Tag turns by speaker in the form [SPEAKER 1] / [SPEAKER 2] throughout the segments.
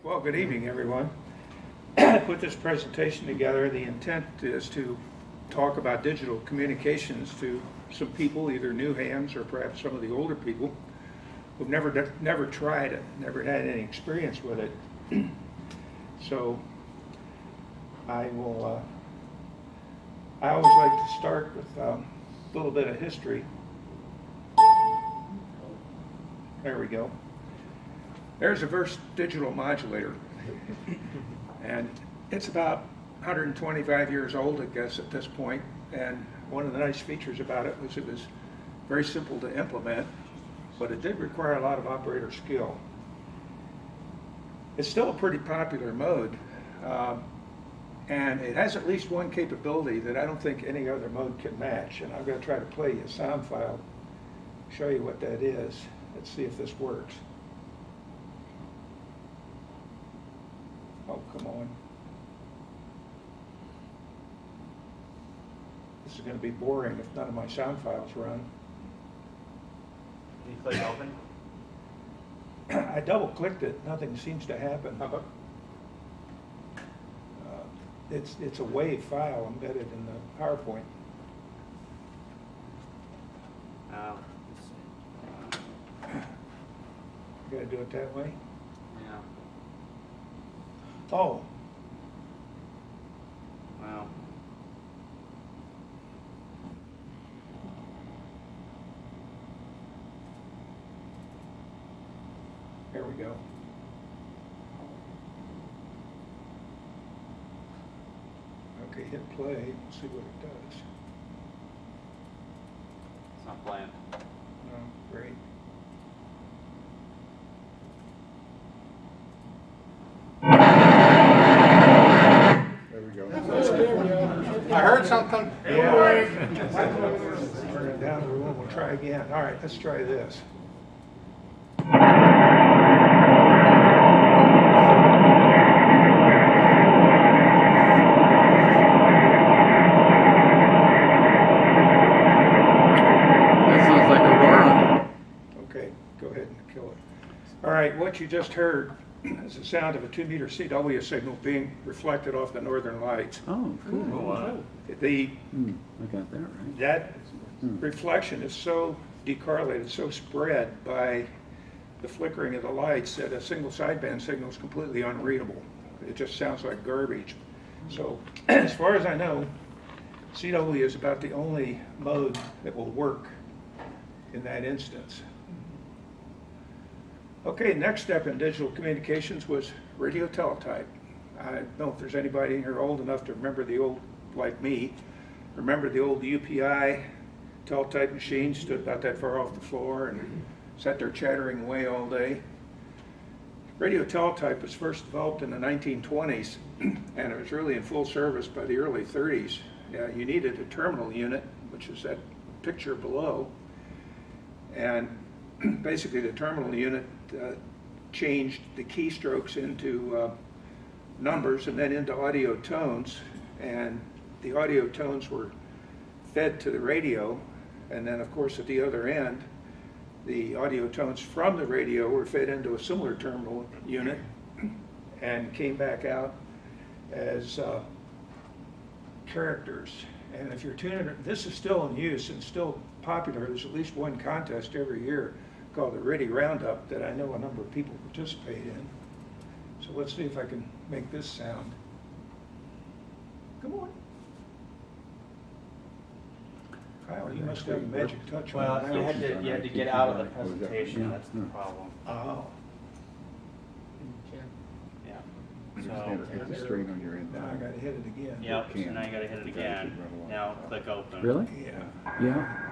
[SPEAKER 1] Well, good evening, everyone. I put this presentation together. The intent is to talk about digital communications to some people, either new hands or perhaps some of the older people who've never tried it, never had any experience with it. So I always like to start with a little bit of history. There we go. There's a Verse digital modulator, and it's about 125 years old, I guess, at this point. And one of the nice features about it was very simple to implement, but it did require a lot of operator skill. It's still a pretty popular mode, and it has at least one capability that I don't think any other mode can match. And I'm going to try to play you a sound file, show you what that is. Let's see if this works. Oh, come on. This is going to be boring if none of my sound files run.
[SPEAKER 2] Can you click open?
[SPEAKER 1] I double-clicked it. Nothing seems to happen. It's a WAV file embedded in the PowerPoint. You got to do it that way?
[SPEAKER 2] Yeah.
[SPEAKER 1] Oh.
[SPEAKER 2] Wow.
[SPEAKER 1] There we go. Okay, hit play. Let's see what it does.
[SPEAKER 2] It's not playing.
[SPEAKER 1] No, great.
[SPEAKER 3] There we go.
[SPEAKER 4] I heard something.
[SPEAKER 1] Yeah. Turn it down to room. We'll try again. All right, let's try this. Okay, go ahead and kill it. All right, what you just heard is the sound of a 2-meter CW signal being reflected off the northern lights.
[SPEAKER 5] Oh, cool.
[SPEAKER 2] Oh, wow.
[SPEAKER 1] The
[SPEAKER 5] I got that right.
[SPEAKER 1] That reflection is so decorrelated, so spread by the flickering of the lights that a single sideband signal is completely unreadable. It just sounds like garbage. So as far as I know, CW is about the only mode that will work in that instance. Okay, next step in digital communications was radio teletype. I don't know if there's anybody in here old enough to remember the old, like me, remember the old UPI teletype machine, stood about that far off the floor and sat there chattering away all day. Radio teletype was first developed in the 1920s, and it was really in full service by the early 30s. You needed a terminal unit, which is that picture below, and basically the terminal unit changed the keystrokes into numbers and then into audio tones, and the audio tones were fed to the radio, and then of course at the other end the audio tones from the radio were fed into a similar terminal unit and came back out as characters. And if you're tuning it, this is still in use and still popular. There's at least one contest every year called the RIDI Roundup that I know a number of people participate in. So let's see if I can make this sound. Come on. Kyle, you must have a magic touch.
[SPEAKER 2] Well,
[SPEAKER 1] on
[SPEAKER 2] you
[SPEAKER 1] that.
[SPEAKER 2] had to get out of the presentation. That's the problem.
[SPEAKER 1] Oh,
[SPEAKER 2] Yeah.
[SPEAKER 3] Stand
[SPEAKER 2] So,
[SPEAKER 3] it straight on your end.
[SPEAKER 1] now I gotta hit it again.
[SPEAKER 2] yep. So now you got to hit it again. Now click open.
[SPEAKER 5] Really?
[SPEAKER 1] Yeah.
[SPEAKER 5] Yeah.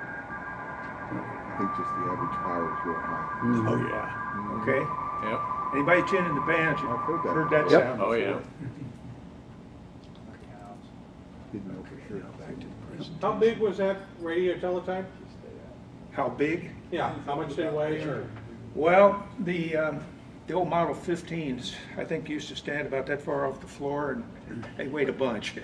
[SPEAKER 3] I think just the average power is real high.
[SPEAKER 1] Oh, yeah. Okay.
[SPEAKER 4] Yep.
[SPEAKER 1] Anybody tuning the band, you
[SPEAKER 3] I've heard
[SPEAKER 1] heard
[SPEAKER 3] that.
[SPEAKER 1] that
[SPEAKER 5] Yep.
[SPEAKER 1] sound
[SPEAKER 4] Oh,
[SPEAKER 1] before.
[SPEAKER 4] yeah.
[SPEAKER 3] Didn't know for sure.
[SPEAKER 1] Now back to the presentation.
[SPEAKER 4] How big was that radio teletype?
[SPEAKER 1] How big?
[SPEAKER 4] Yeah, how much did it weigh? Or?
[SPEAKER 1] Well, the old Model 15s, I think, used to stand about that far off the floor, and they weighed a bunch.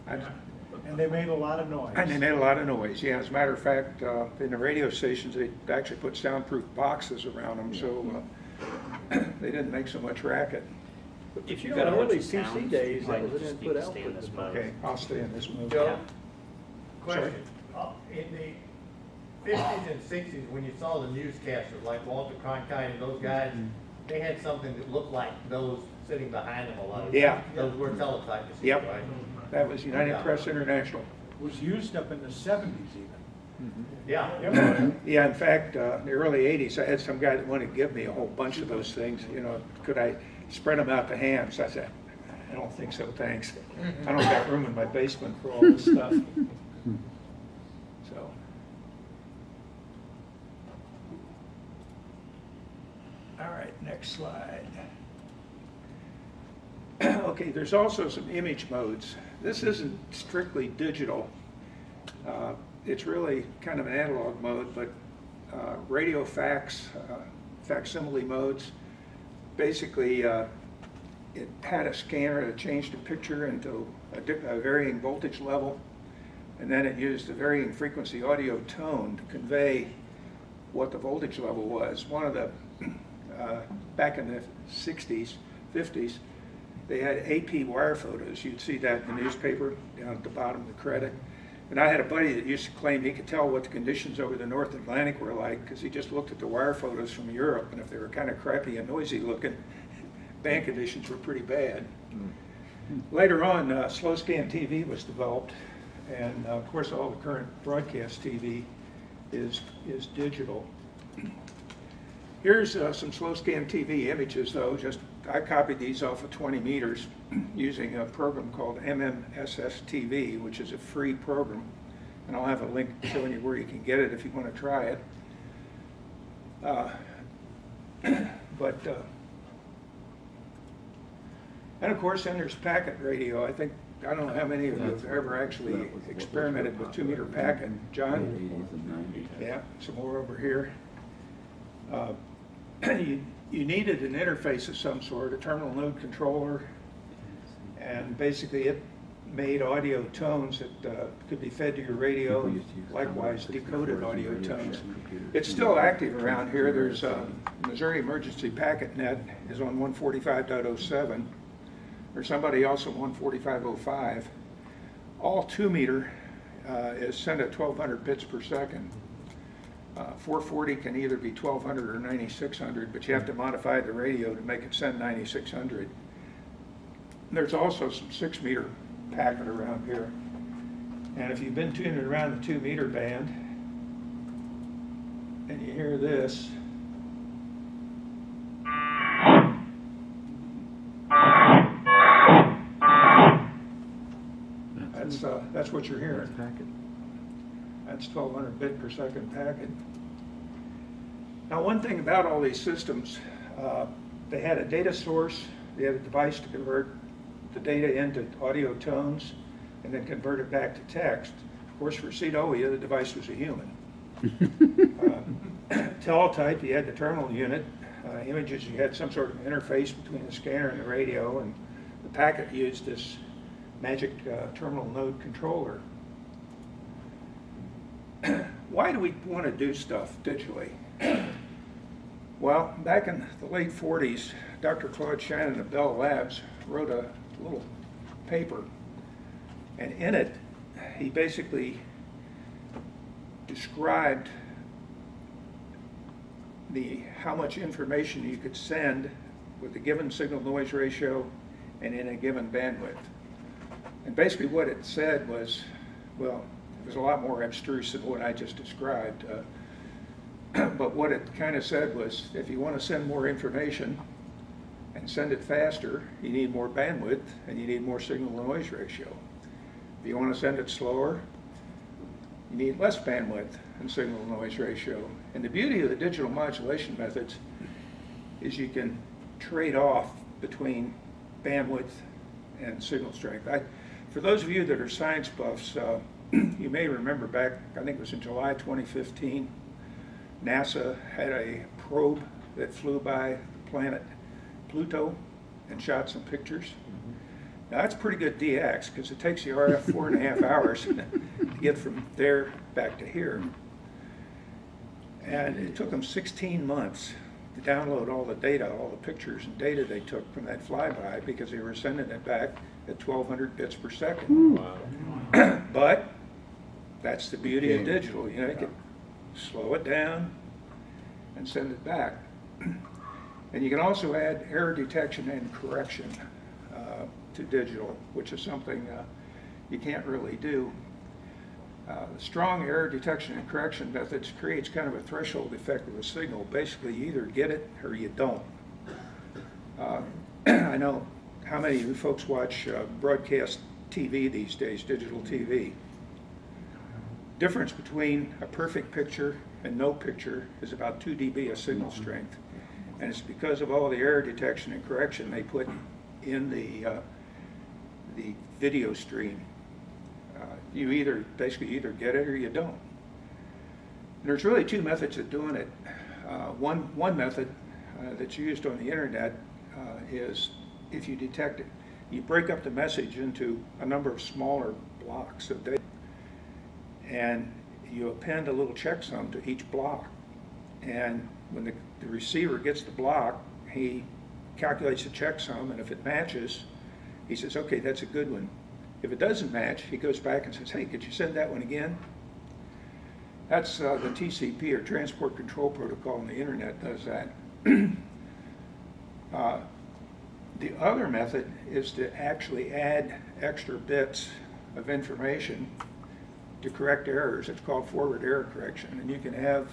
[SPEAKER 6] And they made a lot of noise.
[SPEAKER 1] And they made a lot of noise, yeah. As a matter of fact, in the radio stations, they actually put soundproof boxes around them, so they didn't make so much racket.
[SPEAKER 2] If
[SPEAKER 6] you
[SPEAKER 2] you've
[SPEAKER 6] know,
[SPEAKER 2] got a bunch
[SPEAKER 6] early
[SPEAKER 2] of
[SPEAKER 6] PC
[SPEAKER 2] sounds,
[SPEAKER 6] days,
[SPEAKER 2] you
[SPEAKER 6] that
[SPEAKER 2] might
[SPEAKER 6] was an
[SPEAKER 2] just need
[SPEAKER 6] input
[SPEAKER 2] to stay in
[SPEAKER 6] output
[SPEAKER 2] this mode.
[SPEAKER 1] Okay, I'll stay in this mode.
[SPEAKER 4] Joe,
[SPEAKER 2] Yeah.
[SPEAKER 4] question. In the 50s and 60s, when you saw the newscasters like Walter Cronkite and those guys, they had something that looked like those sitting behind them a lot of times.
[SPEAKER 1] Yeah.
[SPEAKER 4] Those were teletype machines,
[SPEAKER 1] Yep.
[SPEAKER 4] right?
[SPEAKER 1] That was United
[SPEAKER 4] Yeah.
[SPEAKER 1] Press International.
[SPEAKER 6] Was used up in the 70s even.
[SPEAKER 4] Yeah.
[SPEAKER 1] Yeah, in fact, in the early 80s, I had some guy that wanted to give me a whole bunch of those things. You know, could I spread them out to hands? I said, I don't think so, thanks. I don't got room in my basement for all this stuff. So. All right, next slide. Okay, there's also some image modes. This isn't strictly digital. It's really kind of an analog mode, but radio fax, facsimile modes. Basically, it had a scanner that changed a picture into a varying voltage level, and then it used a varying frequency audio tone to convey what the voltage level was. One of the, back in the 60s, 50s, they had AP wire photos. You'd see that in the newspaper down at the bottom of the credit. And I had a buddy that used to claim he could tell what the conditions over the North Atlantic were like because he just looked at the wire photos from Europe, and if they were kind of crappy and noisy looking, band conditions were pretty bad. Later on, slow scan TV was developed, and of course all the current broadcast TV is digital. Here's some slow scan TV images though. I copied these off of 20 meters using a program called MMSS TV, which is a free program. And I'll have a link showing you where you can get it if you want to try it. And of course, then there's packet radio. I don't know how many of you have ever actually experimented with 2-meter packet. John?
[SPEAKER 5] 80s and 90s.
[SPEAKER 1] Yeah, some more over here. You needed an interface of some sort, a terminal node controller, and basically it made audio tones that could be fed to your radio, likewise decoded audio tones. It's still active around here. There's Missouri Emergency Packet Net is on 145.07. There's somebody else on 145.05. All 2-meter is sent at 1200 bits per second. 440 can either be 1200 or 9600, but you have to modify the radio to make it send 9600. There's also some 6-meter packet around here. And if you've been tuning around the 2-meter band and you hear this, that's what you're hearing.
[SPEAKER 5] Packet.
[SPEAKER 1] That's 1200 bit per second packet. Now, one thing about all these systems, they had a data source, they had a device to convert the data into audio tones and then convert it back to text. Of course, for CEDOIA, the device was a human. Teletype, you had the terminal unit. Images, you had some sort of interface between the scanner and the radio, and the packet used this magic terminal node controller. Why do we want to do stuff digitally? Well, back in the late 40s, Dr. Claude Shannon of Bell Labs wrote a little paper, and in it, he basically described how much information you could send with a given signal-noise ratio and in a given bandwidth. And basically what it said was, well, it was a lot more abstruse than what I just described. But what it kind of said was, if you want to send more information and send it faster, you need more bandwidth and you need more signal-to-noise ratio. If you want to send it slower, you need less bandwidth and signal-to-noise ratio. And the beauty of the digital modulation methods is you can trade off between bandwidth and signal strength. For those of you that are science buffs, you may remember back, I think it was in July 2015, NASA had a probe that flew by the planet Pluto and shot some pictures. Now that's pretty good DX because it takes the RF 4.5 hours to get from there back to here. And it took them 16 months to download all the data, all the pictures and data they took from that flyby, because they were sending it back at 1200 bits per second. But that's the beauty of digital. You know, you can slow it down and send it back. And you can also add error detection and correction to digital, which is something you can't really do. Strong error detection and correction methods creates kind of a threshold effect with a signal. Basically, you either get it or you don't. I know how many of you folks watch broadcast TV these days, digital TV. Difference between a perfect picture and no picture is about 2 dB of signal strength. And it's because of all the error detection and correction they put in the video stream. You basically either get it or you don't. And there's really 2 methods of doing it. One method that's used on the internet is, if you detect it, you break up the message into a number of smaller blocks of data, and you append a little checksum to each block. And when the receiver gets the block, he calculates the checksum, and if it matches, he says, okay, that's a good one. If it doesn't match, he goes back and says, hey, could you send that one again? That's the TCP, or Transport Control Protocol, on the internet does that. The other method is to actually add extra bits of information to correct errors. It's called forward error correction, and you can have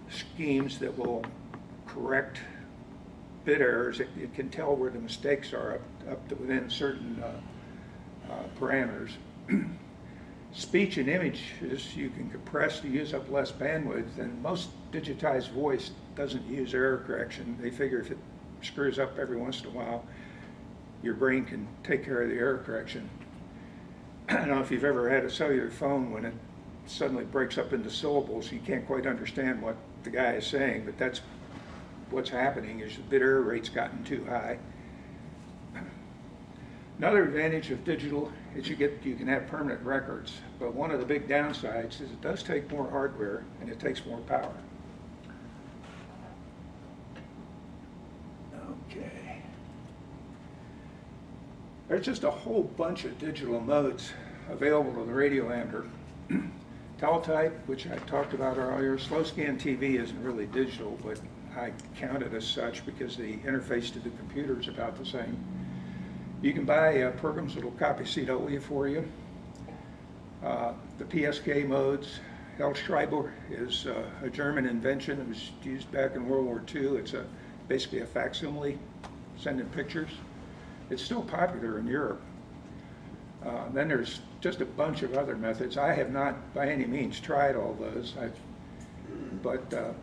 [SPEAKER 1] schemes that will correct bit errors. It can tell where the mistakes are up to within certain parameters. Speech and images you can compress to use up less bandwidth, and most digitized voice doesn't use error correction. They figure if it screws up every once in a while, your brain can take care of the error correction. I don't know if you've ever had a cellular phone when it suddenly breaks up into syllables. You can't quite understand what the guy is saying, but that's what's happening, is the bit error rate's gotten too high. Another advantage of digital is you can have permanent records, but one of the big downsides is it does take more hardware and it takes more power. Okay. There's just a whole bunch of digital modes available to the radio amateur. Teletype, which I talked about earlier. Slow scan TV isn't really digital, but I count it as such because the interface to the computer is about the same. You can buy programs that will copy CW for you. The PSK modes. Hellschreiber is a German invention. It was used back in World War II. It's basically a facsimile, sending pictures. It's still popular in Europe. Then there's just a bunch of other methods. I have not by any means tried all those, but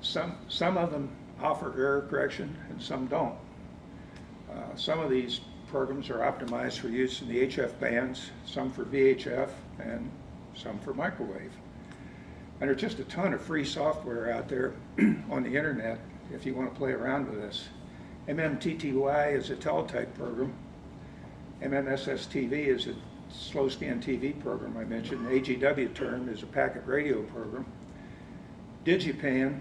[SPEAKER 1] some of them offer error correction and some don't. Some of these programs are optimized for use in the HF bands, some for VHF, and some for microwave. And there's just a ton of free software out there on the internet if you want to play around with this. MMTTY is a teletype program. MMSSTV is a slow scan TV program I mentioned. AGW term is a packet radio program. Digipan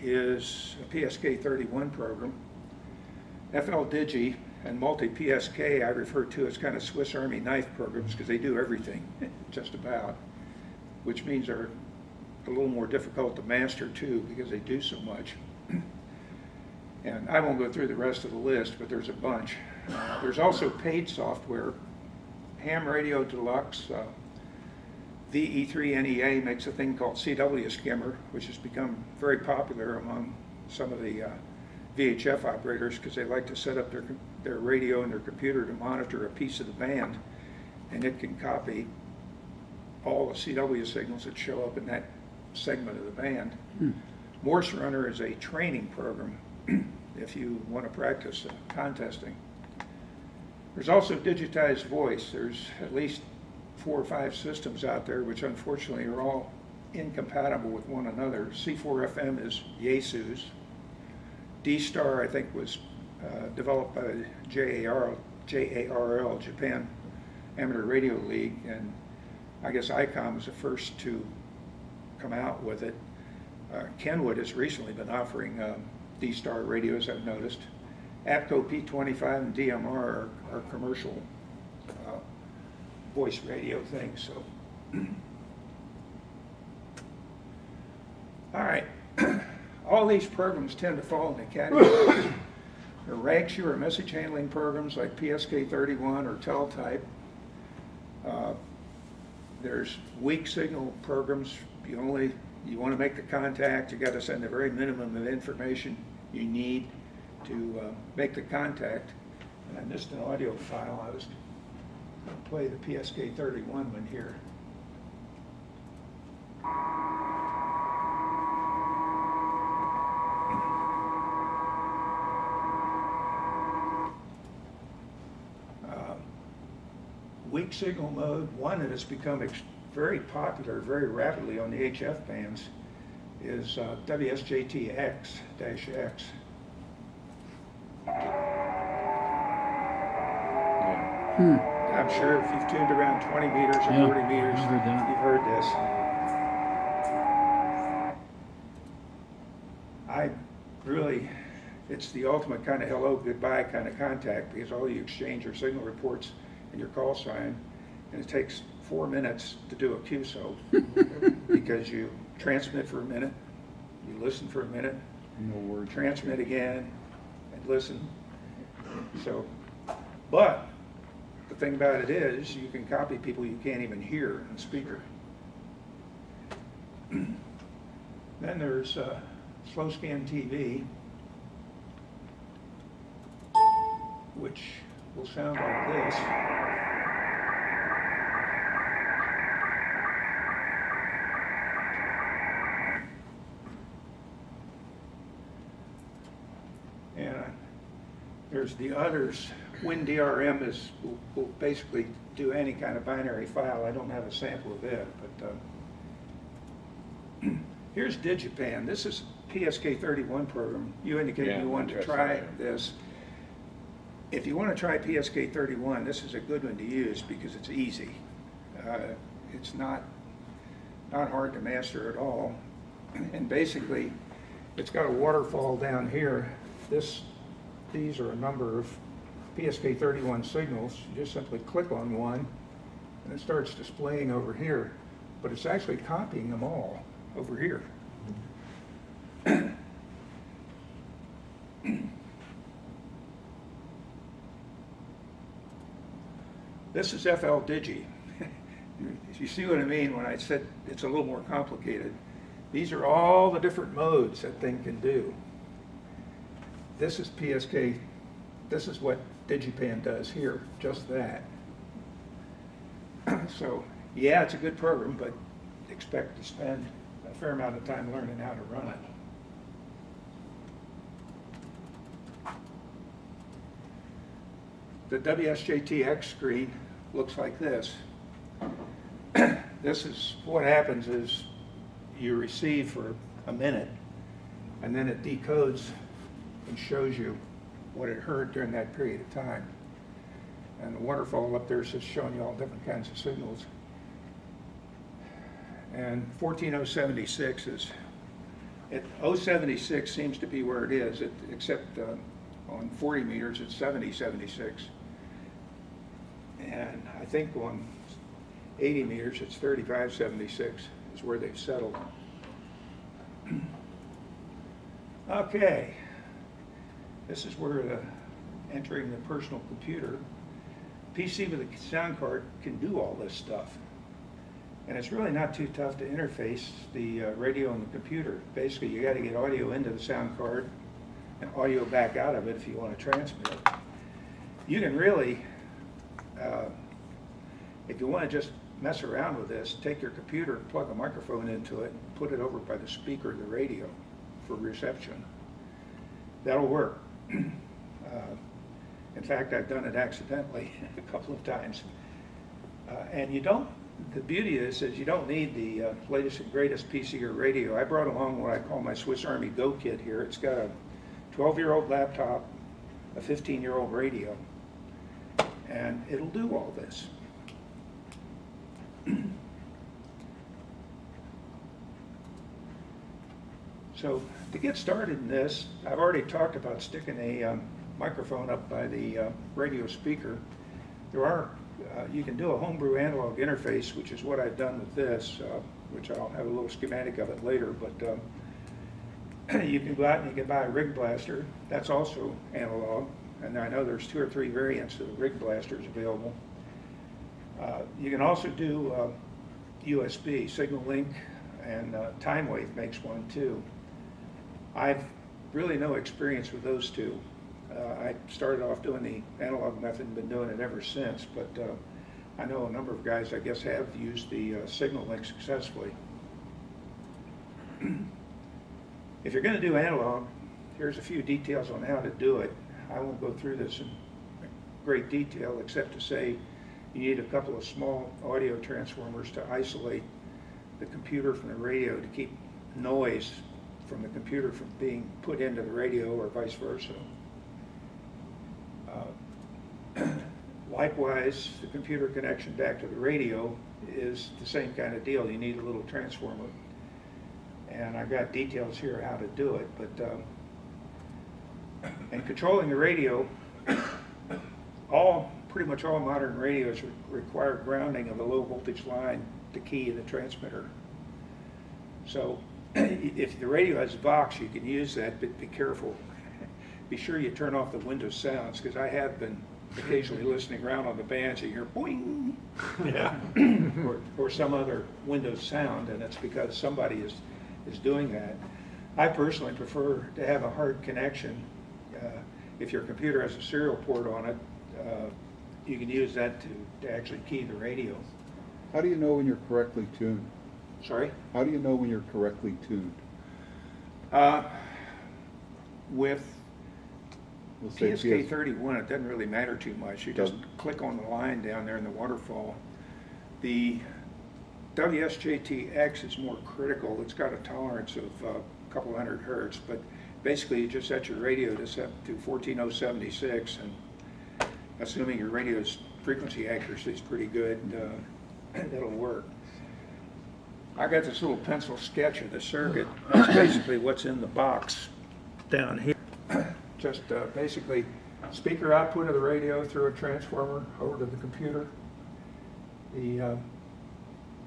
[SPEAKER 1] is a PSK31 program. FLDIGI and multi-PSK I refer to as kind of Swiss Army knife programs because they do everything, just about, which means they're a little more difficult to master too because they do so much. And I won't go through the rest of the list, but there's a bunch. There's also paid software. Ham Radio Deluxe, VE3NEA makes a thing called CW Skimmer, which has become very popular among some of the VHF operators because they like to set up their radio and their computer to monitor a piece of the band, and it can copy all the CW signals that show up in that segment of the band. Morse Runner is a training program if you want to practice contesting. There's also digitized voice. There's at least 4 or 5 systems out there which unfortunately are all incompatible with one another. C4FM is Yaesu's. D-Star, I think, was developed by JARL, Japan Amateur Radio League, and I guess ICOM was the first to come out with it. Kenwood has recently been offering D-Star radios, I've noticed. APCO P25 and DMR are commercial voice radio things. So, all right. All these programs tend to fall into categories. There are RAGSU or message handling programs like PSK31 or Teletype. There's weak signal programs. You want to make the contact. You got to send the very minimum of information you need to make the contact. And I missed an audio file. I was going to play the PSK31 one here. Weak signal mode, one that has become very popular very rapidly on the HF bands, is WSJTX-X. I'm sure if you've tuned around 20 meters or 40 meters, you've heard this. It's the ultimate kind of hello, goodbye kind of contact, because all you exchange are signal reports and your call sign, and it takes 4 minutes to do a QSO because you transmit for a minute, you listen for a minute,
[SPEAKER 3] No word.
[SPEAKER 1] transmit again, and listen. So, but the thing about it is you can copy people you can't even hear in the speaker. Then there's slow scan TV, which will sound like this. And there's the others. WinDRM will basically do any kind of binary file. I don't have a sample of it, but here's Digipan. This is PSK31 program. You indicated you wanted to try this. If you want to try PSK31, this is a good one to use because it's easy. It's not hard to master at all. And basically, it's got a waterfall down here. These are a number of PSK31 signals. You just simply click on one, and it starts displaying over here. But it's actually copying them all over here. This is FLDIGI. You see what I mean when I said it's a little more complicated. These are all the different modes that thing can do. This is PSK. This is what Digipan does here, just that. So, yeah, it's a good program, but expect to spend a fair amount of time learning how to run it. The WSJTX screen looks like this. This is what happens is you receive for a minute, and then it decodes and shows you what it heard during that period of time. And the waterfall up there is just showing you all different kinds of signals. And 14076 is, 076 seems to be where it is, except on 40 meters it's 7076. And I think on 80 meters it's 3576 is where they've settled. Okay, this is where entering the personal computer. PC with a sound card can do all this stuff. And it's really not too tough to interface the radio and the computer. Basically, you got to get audio into the sound card and audio back out of it if you want to transmit it. You can really, if you want to just mess around with this, take your computer, plug a microphone into it, and put it over by the speaker of the radio for reception. That'll work. In fact, I've done it accidentally a couple of times. And you don't, the beauty of this is you don't need the latest and greatest PC or radio. I brought along what I call my Swiss Army Go kit here. It's got a 12-year-old laptop, a 15-year-old radio, and it'll do all this. So to get started in this, I've already talked about sticking a microphone up by the radio speaker. There are, you can do a homebrew analog interface, which is what I've done with this, which I'll have a little schematic of it later, but you can go out and you can buy a rig blaster. That's also analog, and I know there's 2 or 3 variants of the rig blasters available. You can also do USB, Signal Link, and Time Wave makes one too. I've really no experience with those two. I started off doing the analog method and been doing it ever since, but I know a number of guys, I guess, have used the Signal Link successfully. If you're going to do analog, here's a few details on how to do it. I won't go through this in great detail except to say you need a couple of small audio transformers to isolate the computer from the radio to keep noise from the computer from being put into the radio or vice versa. Likewise, the computer connection back to the radio is the same kind of deal. You need a little transformer. And I've got details here how to do it, but and controlling the radio, pretty much all modern radios require grounding of a low voltage line to key the transmitter. So if the radio has Vox, you can use that, but be careful. Be sure you turn off the Windows sounds, because I have been occasionally listening around on the bands and you hear boing, yeah. or some other Windows sound, and it's because somebody is doing that. I personally prefer to have a hard connection. If your computer has a serial port on it, you can use that to actually key the radio.
[SPEAKER 3] How do you know when you're correctly tuned?
[SPEAKER 1] Sorry?
[SPEAKER 3] How do you know when you're correctly tuned?
[SPEAKER 1] With
[SPEAKER 3] We'll say
[SPEAKER 1] PSK31, it doesn't really matter too much. You just click on the line down there in the waterfall. The WSJTX is more critical. It's got a tolerance of a couple hundred hertz, but basically you just set your radio to set to 14076, and assuming your radio's frequency accuracy is pretty good, that'll work. I got this little pencil sketch of the circuit. That's basically what's in the box down here. Just basically speaker output of the radio through a transformer over to the computer. The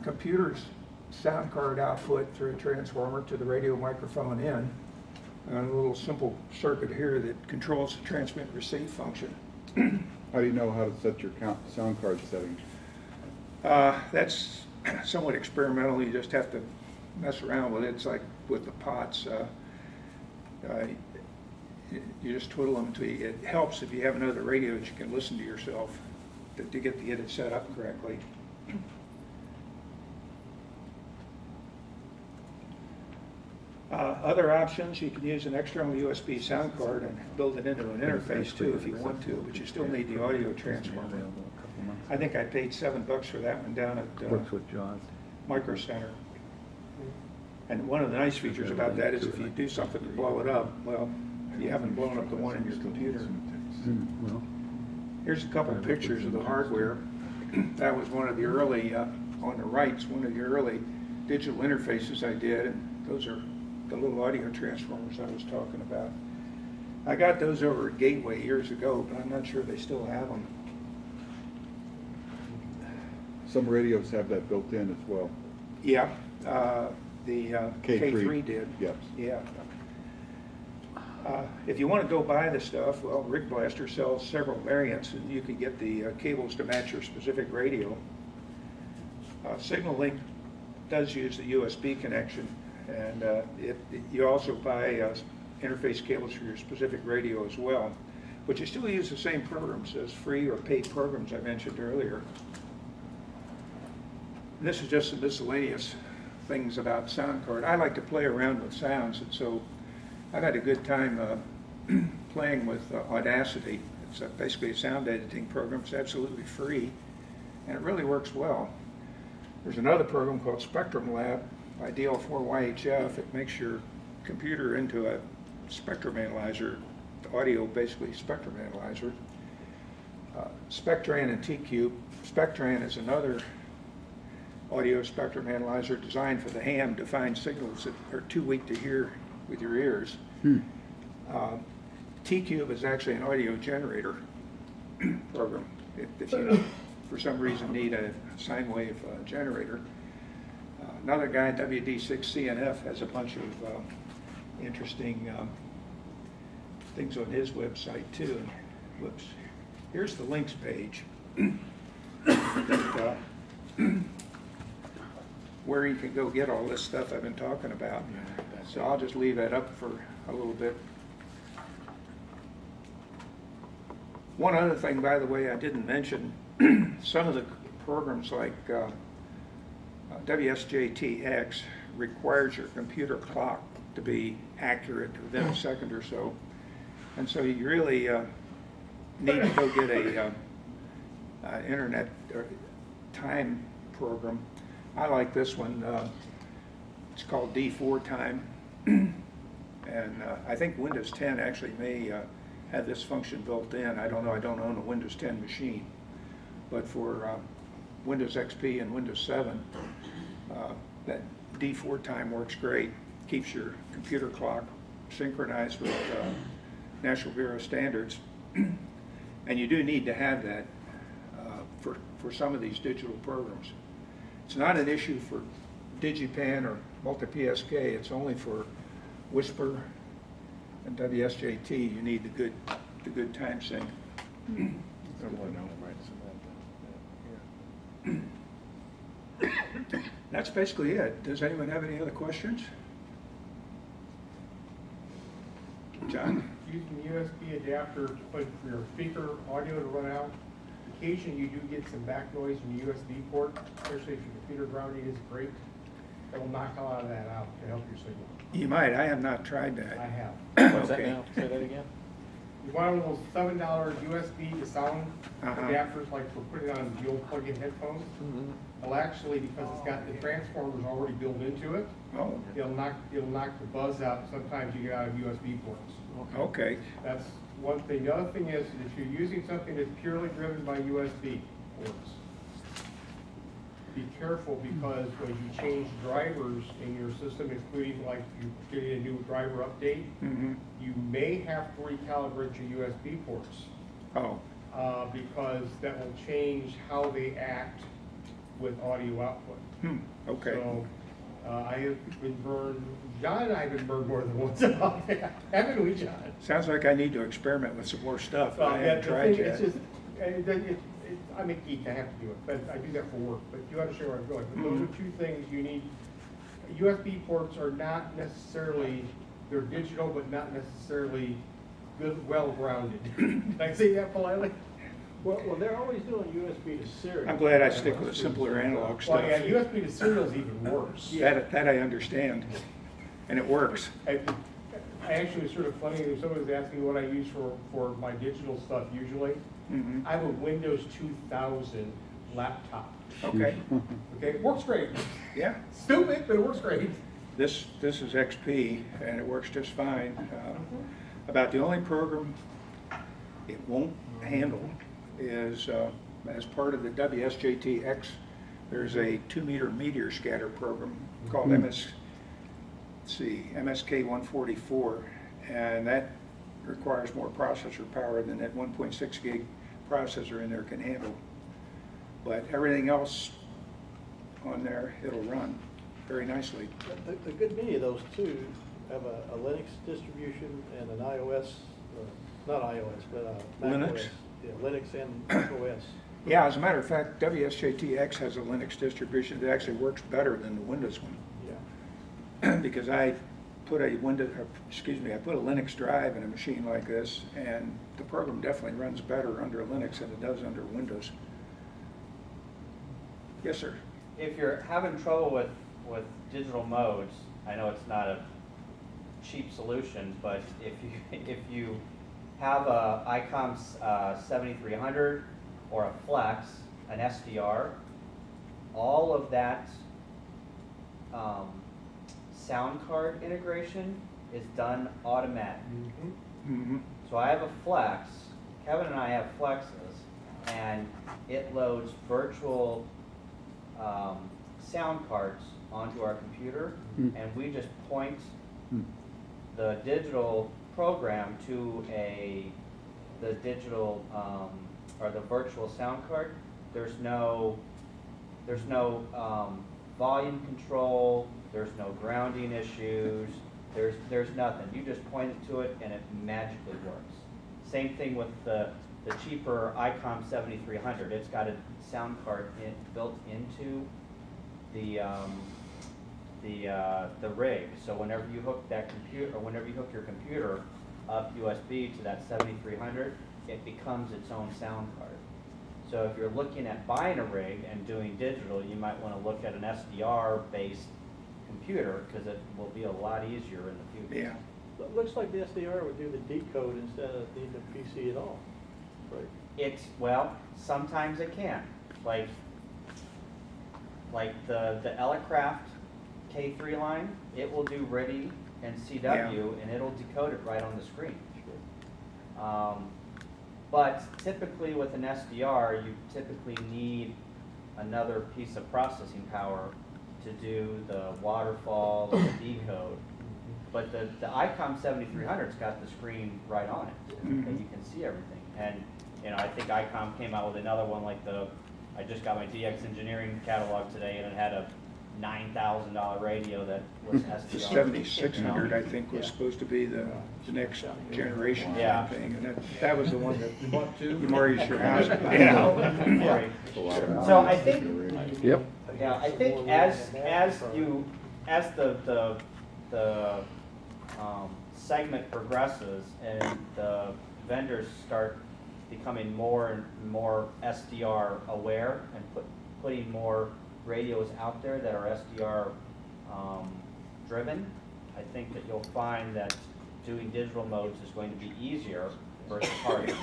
[SPEAKER 1] computer's sound card output through a transformer to the radio microphone in. And a little simple circuit here that controls the transmit receive function.
[SPEAKER 3] How do you know how to set your sound card settings?
[SPEAKER 1] That's somewhat experimental. You just have to mess around with it. It's like with the pots. You just twiddle them until you, it helps if you have another radio that you can listen to yourself to get it set up correctly. Other options, you can use an external USB sound card and build it into an interface too if you want to, but you still need the audio transformer. I think I paid $7 for that one down at
[SPEAKER 5] Works with Jaws.
[SPEAKER 1] Micro Center. And one of the nice features about that is if you do something to blow it up, well, you haven't blown up the one in your computer.
[SPEAKER 5] Well,
[SPEAKER 1] Here's a couple of pictures of the hardware. That was one of the early, on the right's one of the early digital interfaces I did, and those are the little audio transformers I was talking about. I got those over at Gateway years ago, but I'm not sure they still have them.
[SPEAKER 3] Some radios have that built in as well.
[SPEAKER 1] Yeah, the K3 did.
[SPEAKER 3] Yes.
[SPEAKER 1] Yeah. If you want to go buy the stuff, well, Rig Blaster sells several variants, and you can get the cables to match your specific radio. Signal Link does use the USB connection, and you also buy interface cables for your specific radio as well. But you still use the same programs as free or paid programs I mentioned earlier. And this is just some miscellaneous things about sound card. I like to play around with sounds, and so I've had a good time playing with Audacity. It's basically a sound editing program. It's absolutely free, and it really works well. There's another program called Spectrum Lab by W0FY. It makes your computer into a spectrum analyzer, audio basically spectrum analyzer. Spectran and T-Cube. Spectran is another audio spectrum analyzer designed for the ham to find signals that are too weak to hear with your ears. T-Cube is actually an audio generator program. If you, for some reason, need a sine wave generator. Another guy, WD6CNF, has a bunch of interesting things on his website too. Whoops. Here's the links page. That, where you can go get all this stuff I've been talking about. So I'll just leave that up for a little bit. One other thing, by the way, I didn't mention, some of the programs like WSJTX requires your computer clock to be accurate within a second or so. And so you really need to go get a internet or time program. I like this one. It's called D4 Time. And I think Windows 10 actually may have this function built in. I don't know. I don't own a Windows 10 machine. But for Windows XP and Windows 7, that D4 Time works great. Keeps your computer clock synchronized with National Bureau of Standards. And you do need to have that for some of these digital programs. It's not an issue for DigiPan or Multi-PSK. It's only for Whisper and WSJT. You need the good time sync. That's basically it. Does anyone have any other questions? John?
[SPEAKER 7] Using the USB adapter for your speaker audio to run out. Occasionally you do get some back noise from the USB port, especially if your computer grounding is great. That will knock a lot of that out to help your signal.
[SPEAKER 1] You might. I have not tried that.
[SPEAKER 7] I have.
[SPEAKER 5] What's that
[SPEAKER 1] Okay.
[SPEAKER 5] now? Say that again?
[SPEAKER 7] You want one of those $7 USB to sound
[SPEAKER 1] Uh-huh.
[SPEAKER 7] adapters like for putting on the old plug-in headphones. Well, actually, because it's got the transformers already built into it,
[SPEAKER 1] Oh,
[SPEAKER 7] it'll knock the buzz out. Sometimes you get out of USB ports.
[SPEAKER 1] okay.
[SPEAKER 7] That's one thing. The other thing is, if you're using something that's purely driven by USB ports, be careful, because when you change drivers in your system, including like you're getting a new driver update, you may have to recalibrate your USB ports,
[SPEAKER 1] Oh,
[SPEAKER 7] because that will change how they act with audio output.
[SPEAKER 1] okay.
[SPEAKER 7] So, I have been burned, John and I have been burned more than once about that, haven't we, John?
[SPEAKER 1] Sounds like I need to experiment with some more stuff.
[SPEAKER 7] Well,
[SPEAKER 1] I
[SPEAKER 7] yeah,
[SPEAKER 1] haven't
[SPEAKER 7] the
[SPEAKER 1] tried
[SPEAKER 7] thing,
[SPEAKER 1] yet.
[SPEAKER 7] it's just, I'm a geek, I have to do it, but I do that for work, but you understand where I'm going. But those are two things you need. USB ports are not necessarily, they're digital, but not necessarily good, well-grounded. Can I say that politely?
[SPEAKER 8] Well, they're always doing USB to serial.
[SPEAKER 1] I'm glad I stick with simpler analog stuff.
[SPEAKER 7] Well, yeah, USB to serial is even worse.
[SPEAKER 1] That I understand, and it works.
[SPEAKER 7] I actually, was sort of funny, someone was asking what I use for my digital stuff usually. I have a Windows 2000 laptop.
[SPEAKER 1] Okay,
[SPEAKER 7] Okay, it works great.
[SPEAKER 1] yeah.
[SPEAKER 7] Stupid, but it works great.
[SPEAKER 1] This is XP, and it works just fine. About the only program it won't handle is, as part of the WSJTX, there's a 2-meter meteor scatter program called MSK144, and that requires more processor power than that 1.6 gig processor in there can handle. But everything else on there, it'll run very nicely.
[SPEAKER 8] The good many of those too have a Linux distribution and an iOS, not iOS, but Mac
[SPEAKER 1] Linux?
[SPEAKER 8] OS. Yeah, Linux and Mac OS.
[SPEAKER 1] Yeah, as a matter of fact, WSJTX has a Linux distribution that actually works better than the Windows one.
[SPEAKER 8] Yeah.
[SPEAKER 1] Because I put a Linux drive in a machine like this, and the program definitely runs better under Linux than it does under Windows. Yes, sir.
[SPEAKER 2] If you're having trouble with digital modes, I know it's not a cheap solution, but if you have a ICOM 7300 or a Flex, an SDR, all of that sound card integration is done automatic. So I have a Flex, Kevin and I have Flexes, and it loads virtual sound cards onto our computer, and we just point the digital program to the digital, or the virtual sound card, there's no volume control, there's no grounding issues, there's nothing. You just point it to it and it magically works. Same thing with the cheaper ICOM 7300. It's got a sound card built into the rig. So whenever you hook that computer, or whenever you hook your computer up USB to that 7300, it becomes its own sound card. So if you're looking at buying a rig and doing digital, you might want to look at an SDR-based computer, because it will be a lot easier in the future.
[SPEAKER 1] Yeah.
[SPEAKER 8] It looks like the SDR would do the decode instead of needing a PC at all, right?
[SPEAKER 2] Well, sometimes it can. Like the Elecraft K3 line, it will do RIDI and CW, and it'll decode it right on the screen. But typically with an SDR, you typically need another piece of processing power to do the waterfall or the decode. But the ICOM 7300's got the screen right on it, and you can see everything. And I think ICOM came out with another one like I just got my DX Engineering catalog today, and it had a $9,000 radio that was SDR.
[SPEAKER 1] The 7600, I think, was supposed to be the next generation thing, and that was the one that you mortgaged your house.
[SPEAKER 2] Right. So I think,
[SPEAKER 5] Yep.
[SPEAKER 2] yeah, I think as the segment progresses and the vendors start becoming more and more SDR aware and putting more radios out there that are SDR driven, I think that you'll find that doing digital modes is going to be easier versus harder.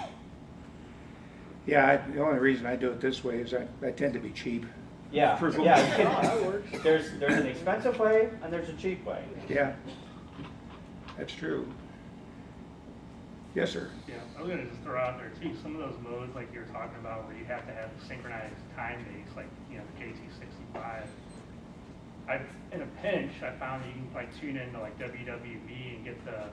[SPEAKER 1] Yeah, the only reason I do it this way is I tend to be cheap.
[SPEAKER 2] Yeah,
[SPEAKER 1] For-
[SPEAKER 2] yeah. There's an expensive way and there's a cheap way.
[SPEAKER 1] Yeah, that's true. Yes, sir.
[SPEAKER 9] Yeah, I was gonna just throw out there too, some of those modes like you were talking about where you have to have the synchronized time base, like, the KT65. In a pinch, I found that you can like tune into like WWV and get the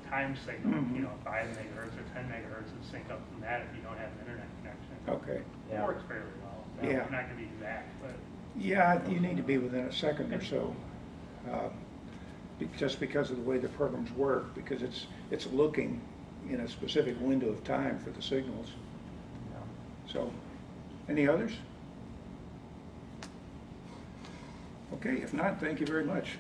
[SPEAKER 9] time signal, 5 megahertz or 10 megahertz and sync up from that if you don't have an internet connection.
[SPEAKER 1] Okay.
[SPEAKER 9] It works fairly well.
[SPEAKER 1] Yeah.
[SPEAKER 9] It's not gonna be exact, but.
[SPEAKER 1] Yeah, you need to be within a second or so, just because of the way the programs work, because it's looking in a specific window of time for the signals. So, any others? Okay, if not, thank you very much.